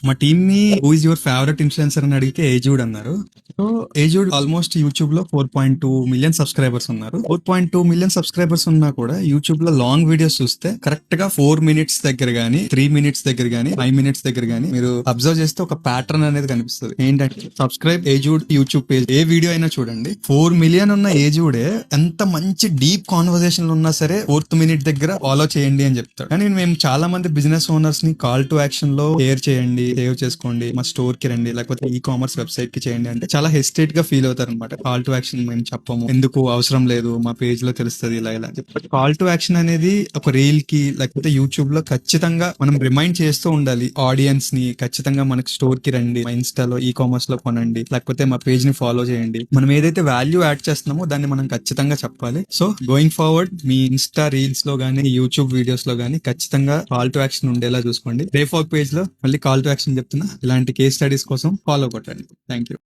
మా టీమ్ ని who is your favourite influencer అని అడిగితే ఏజూడ్ అన్నారు. సో ఏజూడ్ ఆల్మోస్ట్ యూట్యూబ్ లో 4.2 మిలియన్ సబ్స్క్రైబర్స్ ఉన్నారు. 4.2 మిలియన్ సబ్స్క్రైబర్స్ ఉన్నా కూడా యూట్యూబ్ లో లాంగ్ వీడియోస్ చూస్తే కరెక్ట్ గా 4 మినిట్స్ దగ్గర గానీ 3 మినిట్స్ దగ్గర గానీ 5 మినిట్స్ దగ్గర గానీ మీరు అబ్జర్వ్ చేస్తే ఒక ప్యాటర్న్ అనేది కనిపిస్తుంది. ఏంటంటే సబ్స్క్రైబ్ ఏజూడ్ యూట్యూబ్ పేజ్, ఏ వీడియో అయినా చూడండి, 4 మిలియన్ ఉన్న ఏజూడే ఎంత మంచి డీప్ కాన్వర్సేషన్ ఉన్నా సరే 4th మినిట్ దగ్గర ఫాలో చేయండి అని చెప్తాడు. కానీ మేము చాలా మంది బిజినెస్ ఓనర్స్ ని కాల్ టు యాక్షన్ లో షేర్ చేయండి, సేవ్ చేసుకోండి, మా స్టోర్ కి రండి, లేకపోతే ఈ కామర్స్ వెబ్సైట్ కి చేయండి అంటే చాలా హెసిటేట్ గా ఫీల్ అవుతారు అనమాట. కాల్ టు యాక్షన్ మేము చెప్పము, ఎందుకు అవసరం లేదు, మా పేజ్ లో తెలుస్తుంది ఇలా ఇలా చెప్పి. కాల్ టు యాక్షన్ అనేది ఒక రీల్ కి లేకపోతే యూట్యూబ్ లో ఖచ్చితంగా మనం రిమైండ్ చేస్తూ ఉండాలి ఆడియన్స్ ని. ఖచ్చితంగా మనకి స్టోర్ కి రండి, మా ఇన్స్టాలో ఈ కామర్స్ లో కొనండి, లేకపోతే మా పేజ్ ని ఫాలో చేయండి. మనం ఏదైతే వాల్యూ యాడ్ చేస్తున్నామో దాన్ని మనం ఖచ్చితంగా చెప్పాలి. సో గోయింగ్ ఫార్వర్డ్ మీ ఇన్స్టా రీల్స్ లో గానీ యూట్యూబ్ వీడియోస్ లో గానీ ఖచ్చితంగా కాల్ టు యాక్షన్ ఉండేలా చూసుకోండి. రేఫాక్ పేజ్ లో మళ్ళీ కాల్ టు యాక్షన్ చెప్తున్నా, ఇలాంటి కేస్ స్టడీస్ కోసం ఫాలో కొట్టండి. Thank you.